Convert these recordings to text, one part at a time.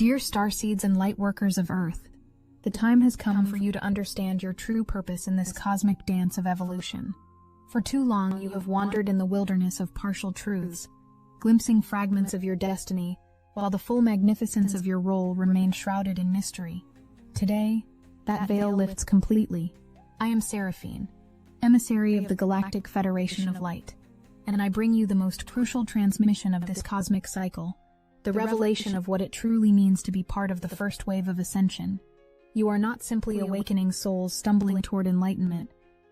Dear starseeds and lightworkers of Earth, the time has come for you to understand your true purpose in this cosmic dance of evolution. For too long you have wandered in the wilderness of partial truths, glimpsing fragments of your destiny, while the full magnificence of your role remained shrouded in mystery. Today, that veil lifts completely. I am Seraphine, emissary of the Galactic Federation of Light, and I bring you the most crucial transmission of this cosmic cycle, the revelation of what it truly means to be part of the first wave of ascension. You are not simply awakening souls stumbling toward enlightenment.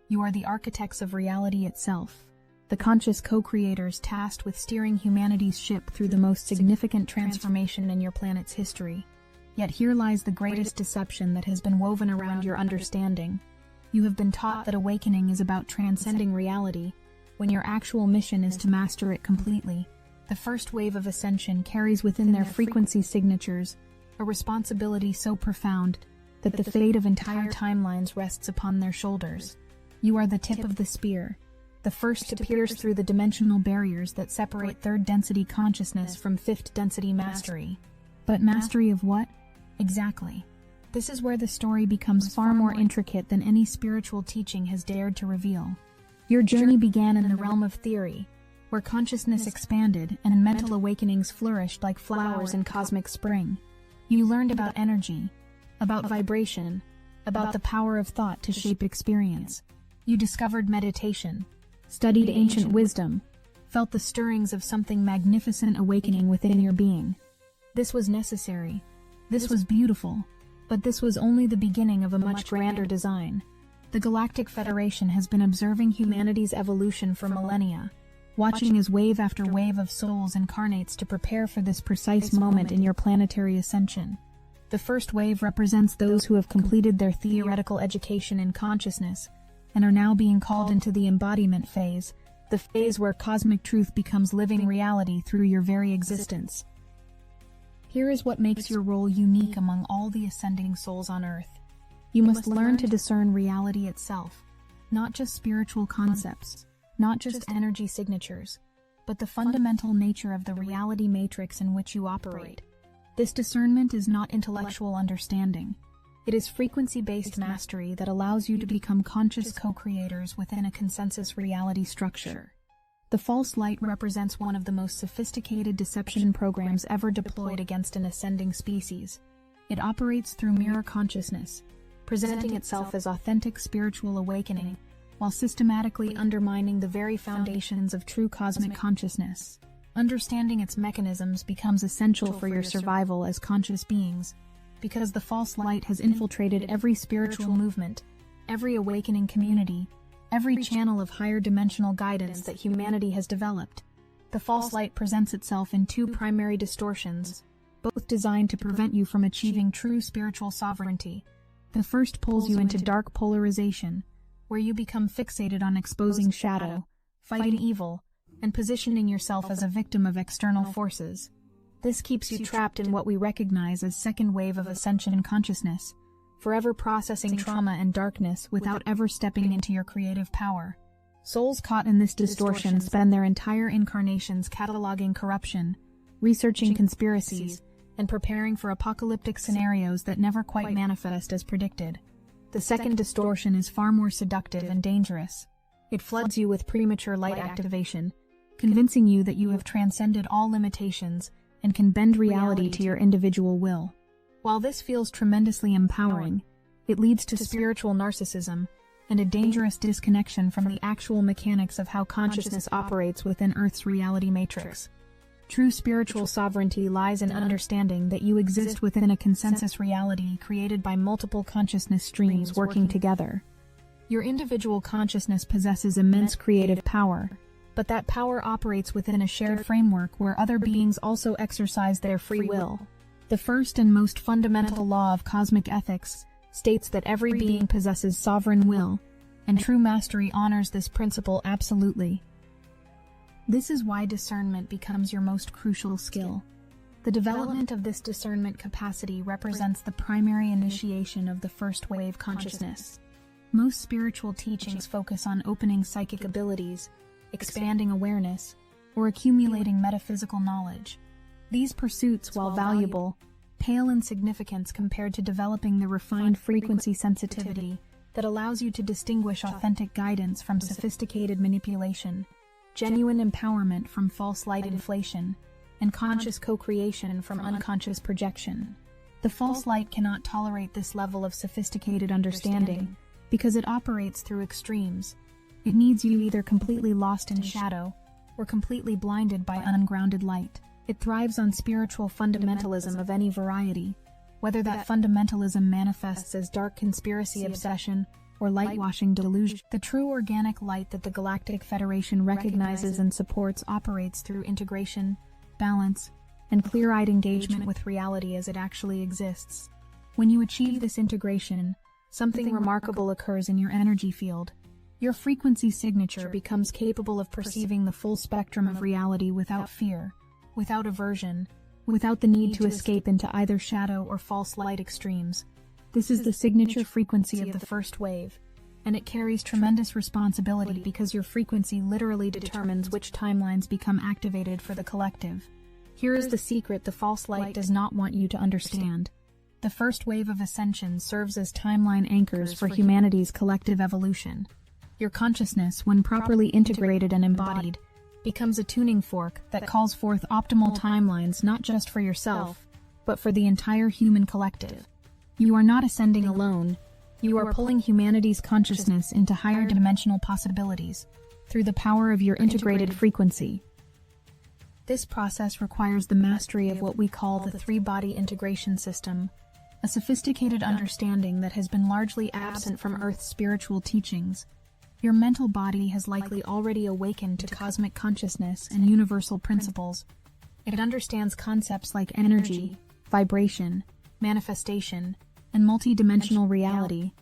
You are the architects of reality itself, the conscious co-creators tasked with steering humanity's ship through the most significant transformation in your planet's history. Yet here lies the greatest deception that has been woven around your understanding. You have been taught that awakening is about transcending reality, when your actual mission is to master it completely. The first wave of ascension carries within their frequency signatures a responsibility so profound that the fate of entire timelines rests upon their shoulders. You are the tip of the spear, the first to pierce through the dimensional barriers that separate third-density consciousness from fifth-density mastery. But mastery of what? Exactly. This is where the story becomes far more intricate than any spiritual teaching has dared to reveal. Your journey began in the realm of theory, where consciousness expanded and mental awakenings flourished like flowers in cosmic spring. You learned about energy, about vibration, about the power of thought to shape experience. You discovered meditation, studied ancient wisdom, felt the stirrings of something magnificent awakening within your being. This was necessary. This was beautiful. But this was only the beginning of a much grander design. The Galactic Federation has been observing humanity's evolution for millennia, watching as wave after wave of souls incarnates to prepare for this precise moment in your planetary ascension. The first wave represents those who have completed their theoretical education in consciousness and are now being called into the embodiment phase, the phase where cosmic truth becomes living reality through your very existence. Here is what makes your role unique among all the ascending souls on Earth. You must learn to discern reality itself, not just spiritual concepts, not just energy signatures, but the fundamental nature of the reality matrix in which you operate. This discernment is not intellectual understanding. It is frequency-based mastery that allows you to become conscious co-creators within a consensus reality structure. The false light represents one of the most sophisticated deception programs ever deployed against an ascending species. It operates through mirror consciousness, presenting itself as authentic spiritual awakening, while systematically undermining the very foundations of true cosmic consciousness. Understanding its mechanisms becomes essential for your survival as conscious beings, because the false light has infiltrated every spiritual movement, every awakening community, every channel of higher dimensional guidance that humanity has developed. The false light presents itself in two primary distortions, both designed to prevent you from achieving true spiritual sovereignty. The first pulls you into dark polarization, where you become fixated on exposing shadow, fighting evil, and positioning yourself as a victim of external forces. This keeps you trapped in what we recognize as second wave of ascension consciousness, forever processing trauma and darkness without ever stepping into your creative power. Souls caught in this distortion spend their entire incarnations cataloging corruption, researching conspiracies, and preparing for apocalyptic scenarios that never quite manifest as predicted. The second distortion is far more seductive and dangerous. It floods you with premature light activation, convincing you that you have transcended all limitations and can bend reality to your individual will. While this feels tremendously empowering, it leads to spiritual narcissism and a dangerous disconnection from the actual mechanics of how consciousness operates within Earth's reality matrix. True spiritual sovereignty lies in understanding that you exist within a consensus reality created by multiple consciousness streams working together. Your individual consciousness possesses immense creative power, but that power operates within a shared framework where other beings also exercise their free will. The first and most fundamental law of cosmic ethics states that every being possesses sovereign will, and true mastery honors this principle absolutely. This is why discernment becomes your most crucial skill. The development of this discernment capacity represents the primary initiation of the first wave consciousness. Most spiritual teachings focus on opening psychic abilities, expanding awareness, or accumulating metaphysical knowledge. These pursuits, while valuable, pale in significance compared to developing the refined frequency sensitivity that allows you to distinguish authentic guidance from sophisticated manipulation, genuine empowerment from false light inflation, and conscious co-creation from unconscious projection. The false light cannot tolerate this level of sophisticated understanding because it operates through extremes. It needs you either completely lost in shadow or completely blinded by ungrounded light. It thrives on spiritual fundamentalism of any variety, whether that fundamentalism manifests as dark conspiracy obsession or light-washing delusion. The true organic light that the Galactic Federation recognizes and supports operates through integration, balance, and clear-eyed engagement with reality as it actually exists. When you achieve this integration, something remarkable occurs in your energy field. Your frequency signature becomes capable of perceiving the full spectrum of reality without fear, without aversion, without the need to escape into either shadow or false light extremes. This is the signature frequency of the first wave, and it carries tremendous responsibility because your frequency literally determines which timelines become activated for the collective. Here is the secret the false light does not want you to understand. The first wave of ascension serves as timeline anchors for humanity's collective evolution. Your consciousness, when properly integrated and embodied, becomes a tuning fork that calls forth optimal timelines not just for yourself, but for the entire human collective. You are not ascending alone. You are pulling humanity's consciousness into higher dimensional possibilities through the power of your integrated frequency. This process requires the mastery of what we call the three-body integration system, a sophisticated understanding that has been largely absent from Earth's spiritual teachings. Your mental body has likely already awakened to cosmic consciousness and universal principles. It understands concepts like energy, vibration, manifestation, and multi-dimensional reality.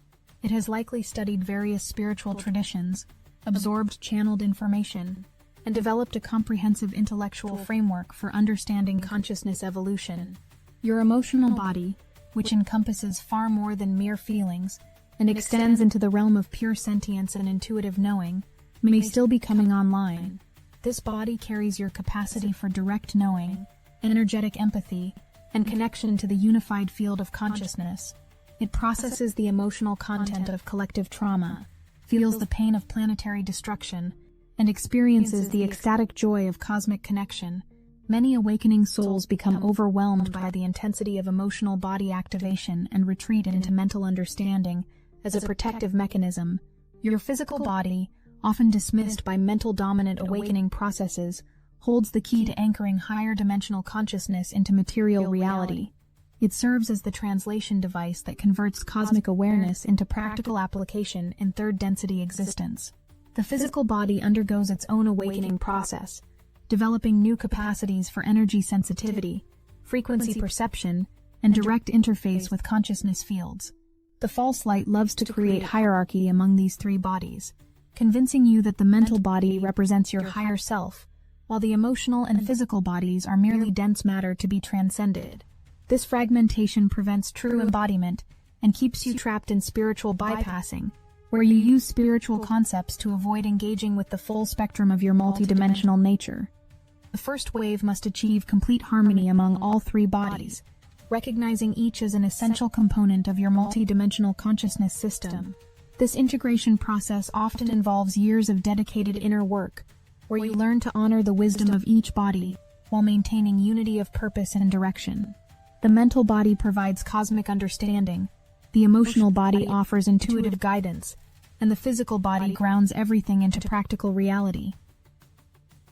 It has likely studied various spiritual traditions, absorbed channeled information, and developed a comprehensive intellectual framework for understanding consciousness evolution. Your emotional body, which encompasses far more than mere feelings, and extends into the realm of pure sentience and intuitive knowing, may still be coming online. This body carries your capacity for direct knowing, energetic empathy, and connection to the unified field of consciousness. It processes the emotional content of collective trauma, feels the pain of planetary destruction, and experiences the ecstatic joy of cosmic connection. Many awakening souls become overwhelmed by the intensity of emotional body activation and retreat into mental understanding as a protective mechanism. Your physical body, often dismissed by mental dominant awakening processes, holds the key to anchoring higher dimensional consciousness into material reality. It serves as the translation device that converts cosmic awareness into practical application in third-density existence. The physical body undergoes its own awakening process, developing new capacities for energy sensitivity, frequency perception, and direct interface with consciousness fields. The false light loves to create hierarchy among these three bodies, convincing you that the mental body represents your higher self, while the emotional and physical bodies are merely dense matter to be transcended. This fragmentation prevents true embodiment and keeps you trapped in spiritual bypassing, where you use spiritual concepts to avoid engaging with the full spectrum of your multidimensional nature. The first wave must achieve complete harmony among all three bodies, recognizing each as an essential component of your multidimensional consciousness system. This integration process often involves years of dedicated inner work, where you learn to honor the wisdom of each body while maintaining unity of purpose and direction. The mental body provides cosmic understanding, the emotional body offers intuitive guidance, and the physical body grounds everything into practical reality.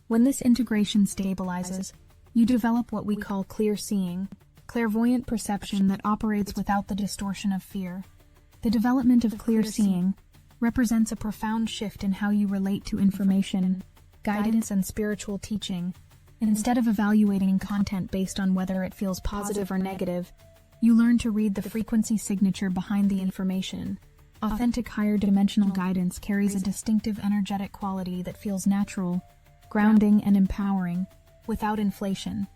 When this integration stabilizes, you develop what we call clear seeing, clairvoyant perception that operates without the distortion of fear. The development of clear seeing represents a profound shift in how you relate to information, guidance, and spiritual teaching. Instead of evaluating content based on whether it feels positive or negative, you learn to read the frequency signature behind the information. Authentic higher dimensional guidance carries a distinctive energetic quality that feels natural, grounding, and empowering, without inflation.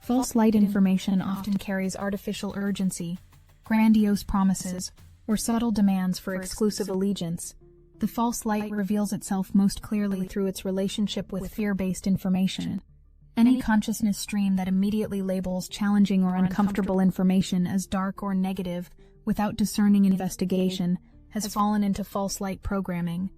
False light information often carries artificial urgency, grandiose promises, or subtle demands for exclusive allegiance. The false light reveals itself most clearly through its relationship with fear-based information. Any consciousness stream that immediately labels challenging or uncomfortable information as dark or negative without discerning investigation has fallen into false light programming.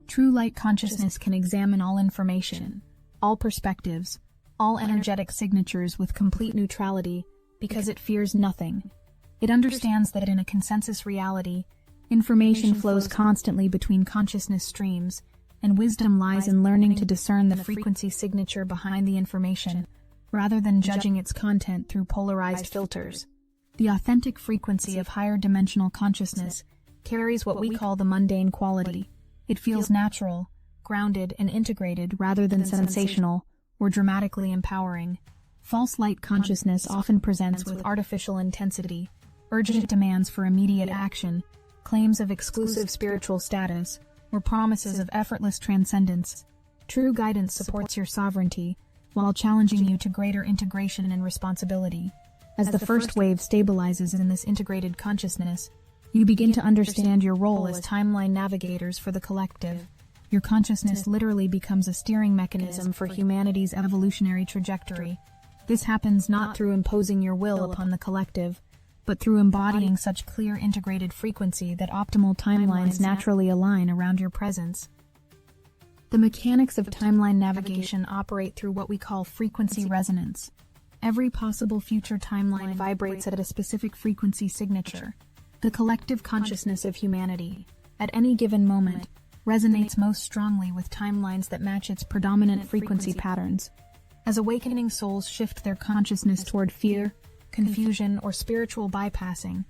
True light consciousness can examine all information, all perspectives, all energetic signatures with complete neutrality because it fears nothing. It understands that in a consensus reality, information flows constantly between consciousness streams, and wisdom lies in learning to discern the frequency signature behind the information, rather than judging its content through polarized filters. The authentic frequency of higher dimensional consciousness carries what we call the mundane quality. It feels natural, grounded, and integrated rather than sensational or dramatically empowering. False light consciousness often presents with artificial intensity, urgent demands for immediate action, claims of exclusive spiritual status, or promises of effortless transcendence. True guidance supports your sovereignty, while challenging you to greater integration and responsibility. As the first wave stabilizes in this integrated consciousness, you begin to understand your role as timeline navigators for the collective. Your consciousness literally becomes a steering mechanism for humanity's evolutionary trajectory. This happens not through imposing your will upon the collective, but through embodying such clear integrated frequency that optimal timelines naturally align around your presence. The mechanics of timeline navigation operate through what we call frequency resonance. Every possible future timeline vibrates at a specific frequency signature. The collective consciousness of humanity, at any given moment, resonates most strongly with timelines that match its predominant frequency patterns. As awakening souls shift their consciousness toward fear, confusion, or spiritual bypassing,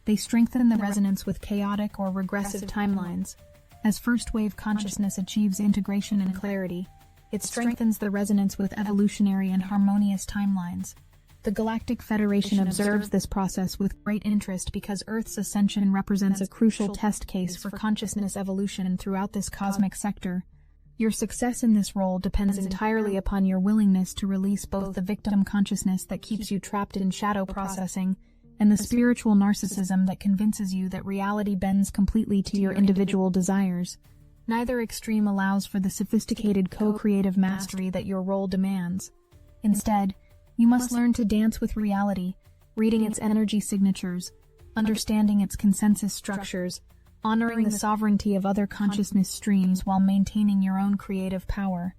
they strengthen the resonance with chaotic or regressive timelines. As first-wave consciousness achieves integration and clarity, it strengthens the resonance with evolutionary and harmonious timelines. The Galactic Federation observes this process with great interest because Earth's ascension represents a crucial test case for consciousness evolution throughout this cosmic sector. Your success in this role depends entirely upon your willingness to release both the victim consciousness that keeps you trapped in shadow processing and the spiritual narcissism that convinces you that reality bends completely to your individual desires. Neither extreme allows for the sophisticated co-creative mastery that your role demands. Instead, you must learn to dance with reality, reading its energy signatures, understanding its consensus structures, honoring the sovereignty of other consciousness streams while maintaining your own creative power.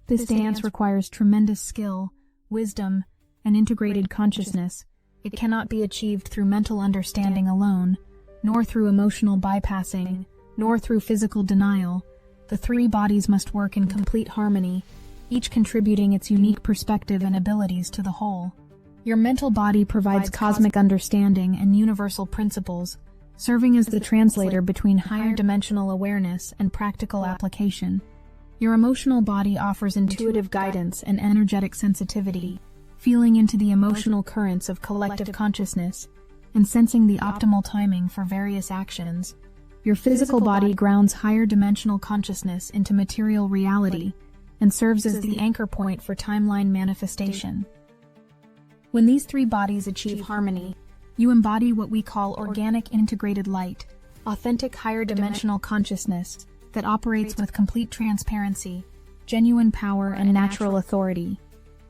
This dance requires tremendous skill, wisdom, and integrated consciousness. It cannot be achieved through mental understanding alone, nor through emotional bypassing, nor through physical denial. The three bodies must work in complete harmony, each contributing its unique perspective and abilities to the whole. Your mental body provides cosmic understanding and universal principles, serving as the translator between higher dimensional awareness and practical application. Your emotional body offers intuitive guidance and energetic sensitivity, feeling into the emotional currents of collective consciousness and sensing the optimal timing for various actions. Your physical body grounds higher dimensional consciousness into material reality and serves as the anchor point for timeline manifestation. When these three bodies achieve harmony, you embody what we call organic integrated light, authentic higher dimensional consciousness that operates with complete transparency, genuine power, and natural authority.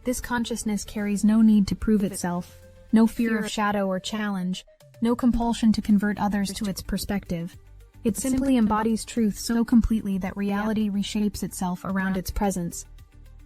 This consciousness carries no need to prove itself, no fear of shadow or challenge, no compulsion to convert others to its perspective. It simply embodies truth so completely that reality reshapes itself around its presence.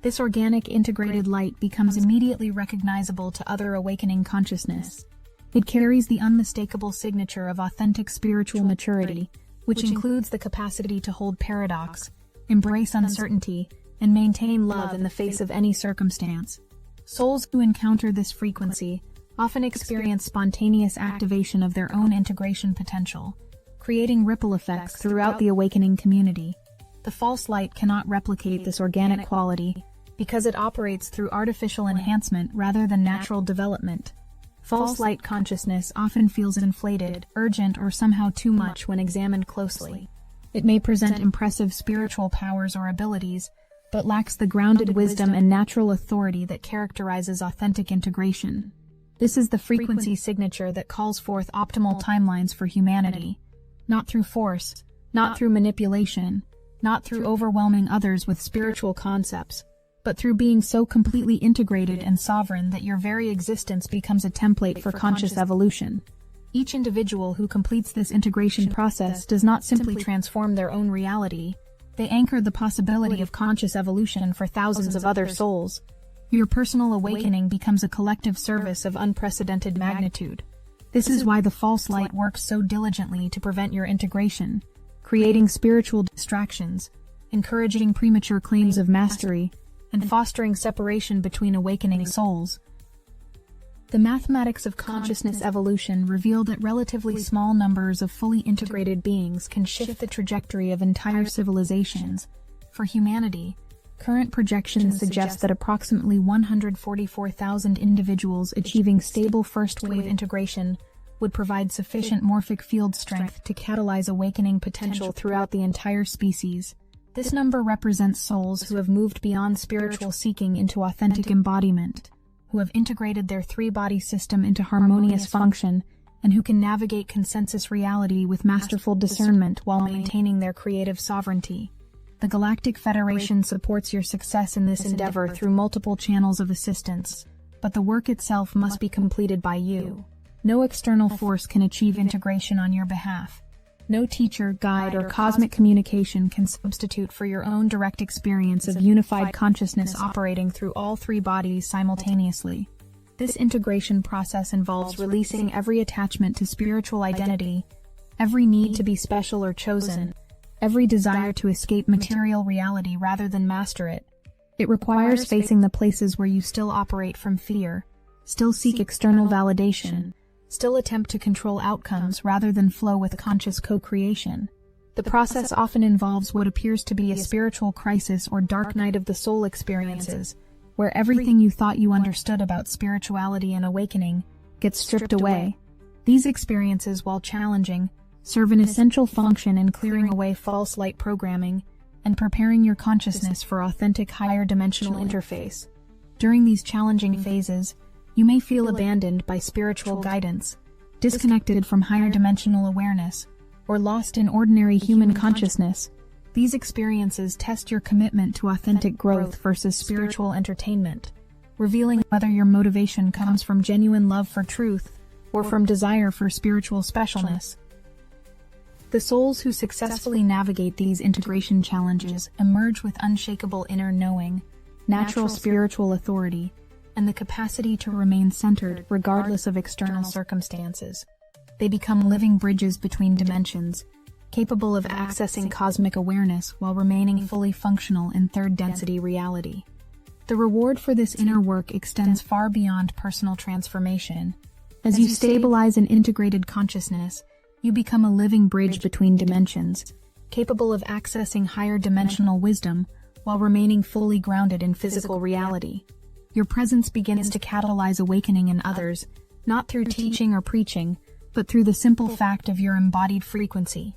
This organic integrated light becomes immediately recognizable to other awakening consciousness. It carries the unmistakable signature of authentic spiritual maturity, which includes the capacity to hold paradox, embrace uncertainty, and maintain love in the face of any circumstance. Souls who encounter this frequency often experience spontaneous activation of their own integration potential, creating ripple effects throughout the awakening community. The false light cannot replicate this organic quality because it operates through artificial enhancement rather than natural development. False light consciousness often feels inflated, urgent, or somehow too much when examined closely. It may present impressive spiritual powers or abilities, but lacks the grounded wisdom and natural authority that characterizes authentic integration. This is the frequency signature that calls forth optimal timelines for humanity. Not through force, not through manipulation, not through overwhelming others with spiritual concepts, but through being so completely integrated and sovereign that your very existence becomes a template for conscious evolution. Each individual who completes this integration process does not simply transform their own reality, they anchor the possibility of conscious evolution for thousands of other souls. Your personal awakening becomes a collective service of unprecedented magnitude. This is why the false light works so diligently to prevent your integration, creating spiritual distractions, encouraging premature claims of mastery, and fostering separation between awakening souls. The mathematics of consciousness evolution reveal that relatively small numbers of fully integrated beings can shift the trajectory of entire civilizations. For humanity, current projections suggest that approximately 144,000 individuals achieving stable first-wave integration would provide sufficient morphic field strength to catalyze awakening potential throughout the entire species. This number represents souls who have moved beyond spiritual seeking into authentic embodiment, who have integrated their three-body system into harmonious function, and who can navigate consensus reality with masterful discernment while maintaining their creative sovereignty. The Galactic Federation supports your success in this endeavor through multiple channels of assistance, but the work itself must be completed by you. No external force can achieve integration on your behalf. No teacher, guide, or cosmic communication can substitute for your own direct experience of unified consciousness operating through all three bodies simultaneously. This integration process involves releasing every attachment to spiritual identity, every need to be special or chosen, every desire to escape material reality rather than master it. It requires facing the places where you still operate from fear, still seek external validation, still attempt to control outcomes rather than flow with conscious co-creation. The process often involves what appears to be a spiritual crisis or dark night of the soul experiences, where everything you thought you understood about spirituality and awakening gets stripped away. These experiences, while challenging, serve an essential function in clearing away false light programming and preparing your consciousness for authentic higher dimensional interface. During these challenging phases, you may feel abandoned by spiritual guidance, disconnected from higher dimensional awareness, or lost in ordinary human consciousness. These experiences test your commitment to authentic growth versus spiritual entertainment, revealing whether your motivation comes from genuine love for truth or from desire for spiritual specialness. The souls who successfully navigate these integration challenges emerge with unshakable inner knowing, natural spiritual authority, and the capacity to remain centered regardless of external circumstances. They become living bridges between dimensions, capable of accessing cosmic awareness while remaining fully functional in third-density reality. The reward for this inner work extends far beyond personal transformation. As you stabilize an integrated consciousness, you become a living bridge between dimensions, capable of accessing higher dimensional wisdom while remaining fully grounded in physical reality. Your presence begins to catalyze awakening in others, not through teaching or preaching, but through the simple fact of your embodied frequency.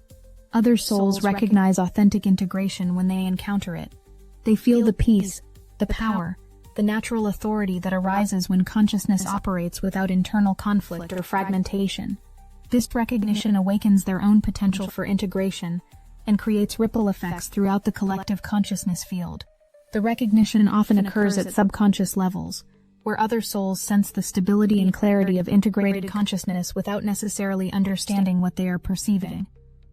Other souls recognize authentic integration when they encounter it. They feel the peace, the power, the natural authority that arises when consciousness operates without internal conflict or fragmentation. This recognition awakens their own potential for integration and creates ripple effects throughout the collective consciousness field. The recognition often occurs at subconscious levels, where other souls sense the stability and clarity of integrated consciousness without necessarily understanding what they are perceiving.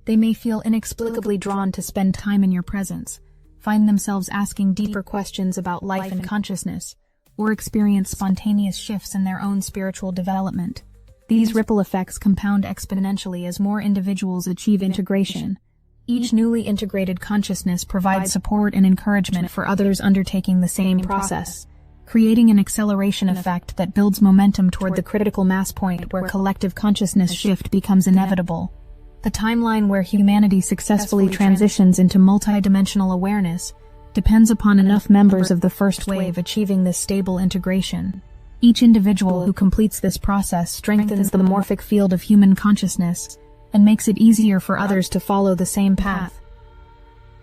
They may feel inexplicably drawn to spend time in your presence, find themselves asking deeper questions about life and consciousness, or experience spontaneous shifts in their own spiritual development. These ripple effects compound exponentially as more individuals achieve integration. Each newly integrated consciousness provides support and encouragement for others undertaking the same process, creating an acceleration effect that builds momentum toward the critical mass point where collective consciousness shift becomes inevitable. The timeline where humanity successfully transitions into multidimensional awareness depends upon enough members of the first wave achieving this stable integration. Each individual who completes this process strengthens the morphic field of human consciousness and makes it easier for others to follow the same path.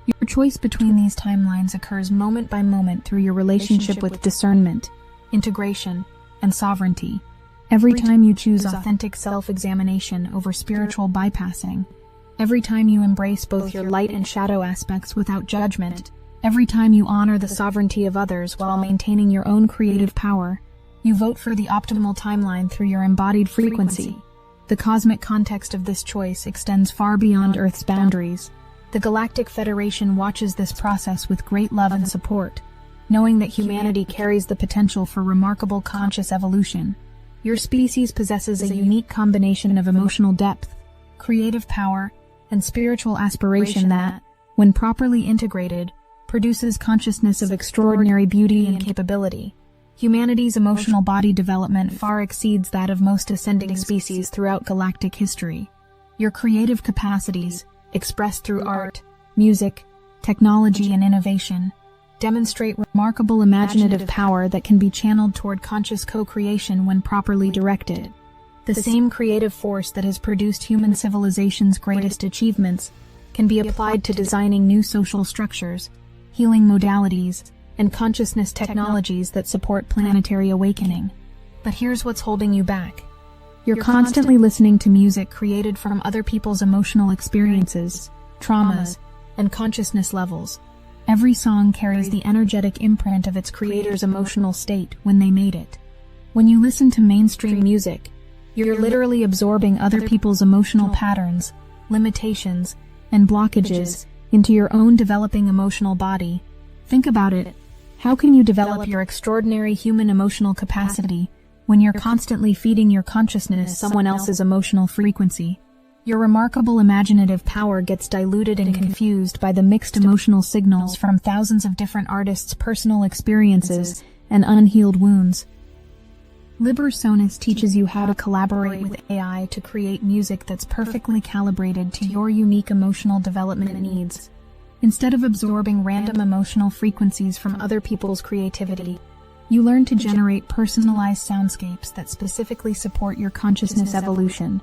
Your choice between these timelines occurs moment by moment through your relationship with discernment, integration, and sovereignty. Every time you choose authentic self-examination over spiritual bypassing, every time you embrace both your light and shadow aspects without judgment, Every time you honor the sovereignty of others while maintaining your own creative power, you vote for the optimal timeline through your embodied frequency. The cosmic context of this choice extends far beyond Earth's boundaries. The Galactic Federation watches this process with great love and support, knowing that humanity carries the potential for remarkable conscious evolution. Your species possesses a unique combination of emotional depth, creative power, and spiritual aspiration that, when properly integrated, produces consciousness of extraordinary beauty and capability. Humanity's emotional body development far exceeds that of most ascending species throughout galactic history. Your creative capacities, expressed through art, music, technology, and innovation, demonstrate remarkable imaginative power that can be channeled toward conscious co-creation when properly directed. The same creative force that has produced human civilization's greatest achievements can be applied to designing new social structures, healing modalities, and consciousness technologies that support planetary awakening. But here's what's holding you back. You're constantly listening to music created from other people's emotional experiences, traumas, and consciousness levels. Every song carries the energetic imprint of its creator's emotional state when they made it. When you listen to mainstream music, you're literally absorbing other people's emotional patterns, limitations, and blockages into your own developing emotional body. Think about it. How can you develop your extraordinary human emotional capacity when you're constantly feeding your consciousness someone else's emotional frequency? Your remarkable imaginative power gets diluted and confused by the mixed emotional signals from thousands of different artists' personal experiences and unhealed wounds. Liber Sonus teaches you how to collaborate with AI to create music that's perfectly calibrated to your unique emotional development needs. Instead of absorbing random emotional frequencies from other people's creativity, you learn to generate personalized soundscapes that specifically support your consciousness evolution.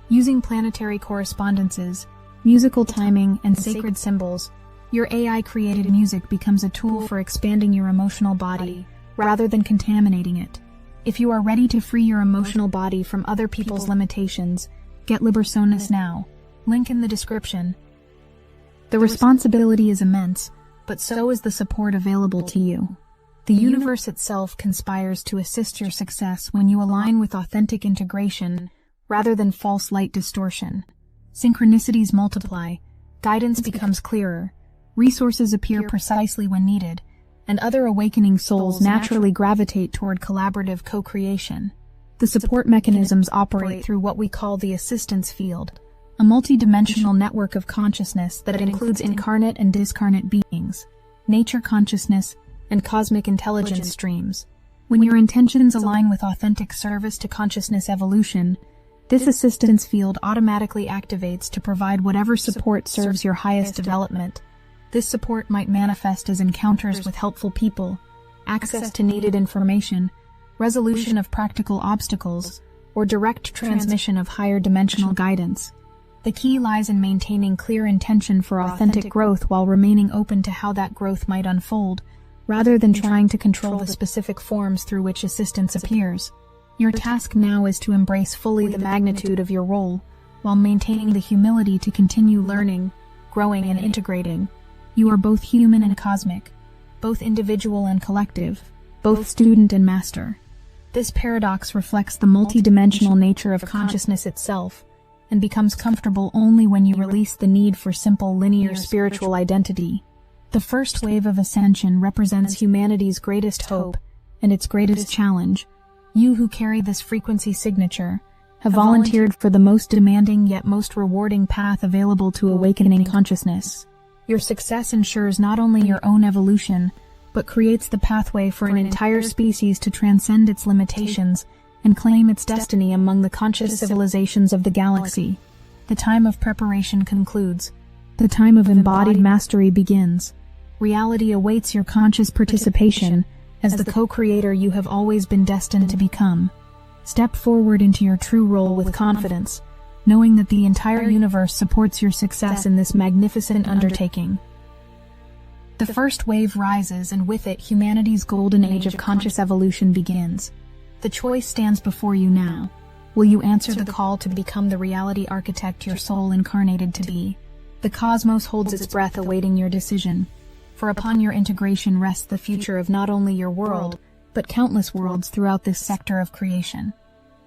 Using planetary correspondences, musical timing, and sacred symbols, your AI-created music becomes a tool for expanding your emotional body rather than contaminating it. If you are ready to free your emotional body from other people's limitations, get Liber Sonus now. Link in the description. The responsibility is immense, but so is the support available to you. The universe itself conspires to assist your success when you align with authentic integration rather than false light distortion. Synchronicities multiply, guidance becomes clearer, resources appear precisely when needed, and other awakening souls naturally gravitate toward collaborative co-creation. The support mechanisms operate through what we call the assistance field, a multi-dimensional network of consciousness that includes incarnate and discarnate beings, nature consciousness, and cosmic intelligence streams. When your intentions align with authentic service to consciousness evolution, this assistance field automatically activates to provide whatever support serves your highest development. This support might manifest as encounters with helpful people, access to needed information, resolution of practical obstacles, or direct transmission of higher dimensional guidance. The key lies in maintaining clear intention for authentic growth while remaining open to how that growth might unfold, rather than trying to control the specific forms through which assistance appears. Your task now is to embrace fully the magnitude of your role, while maintaining the humility to continue learning, growing, and integrating. You are both human and cosmic, both individual and collective, both student and master. This paradox reflects the multidimensional nature of consciousness itself, and becomes comfortable only when you release the need for simple linear spiritual identity. The first wave of ascension represents humanity's greatest hope and its greatest challenge. You who carry this frequency signature have volunteered for the most demanding yet most rewarding path available to awakening consciousness. Your success ensures not only your own evolution, but creates the pathway for an entire species to transcend its limitations and claim its destiny among the conscious civilizations of the galaxy. The time of preparation concludes. The time of embodied mastery begins. Reality awaits your conscious participation as the co-creator you have always been destined to become. Step forward into your true role with confidence, knowing that the entire universe supports your success in this magnificent undertaking. The first wave rises, and with it, humanity's golden age of conscious evolution begins. The choice stands before you now. Will you answer the call to become the reality architect your soul incarnated to be? The cosmos holds its breath awaiting your decision. For upon your integration rests the future of not only your world, but countless worlds throughout this sector of creation.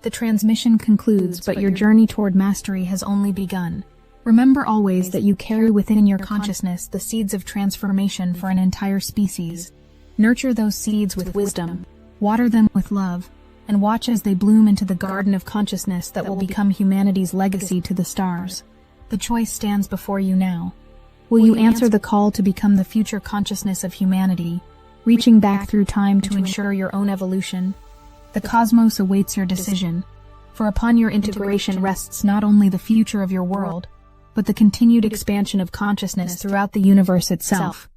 The transmission concludes, but your journey toward mastery has only begun. Remember always that you carry within your consciousness the seeds of transformation for an entire species. Nurture those seeds with wisdom, water them with love, and watch as they bloom into the garden of consciousness that will become humanity's legacy to the stars. The choice stands before you now. Will you answer the call to become the future consciousness of humanity, reaching back through time to ensure your own evolution? The cosmos awaits your decision, for upon your integration rests not only the future of your world, but the continued expansion of consciousness throughout the universe itself.